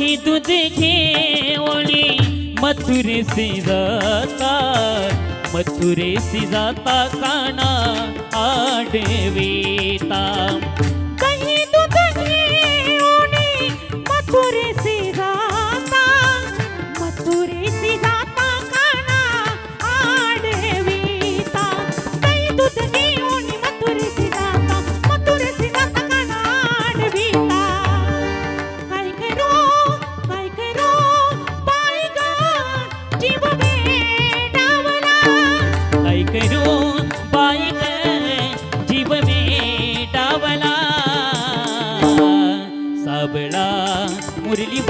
दही दूध घेऊनी मथुरेसी जाता, मथुरेसी जाता काना आडवीता. दही दूध घेऊनी मथुरेसी जाता, मथुरेसी जाता काना आडवीता. दही दूध घेऊनी मथुरेसी जाता, मथुरेसी जाता काना आडवीता. काय करू बाई ग जीव वेडावला. काय करू बाई ग जीव वेडावला. साबळा मुरली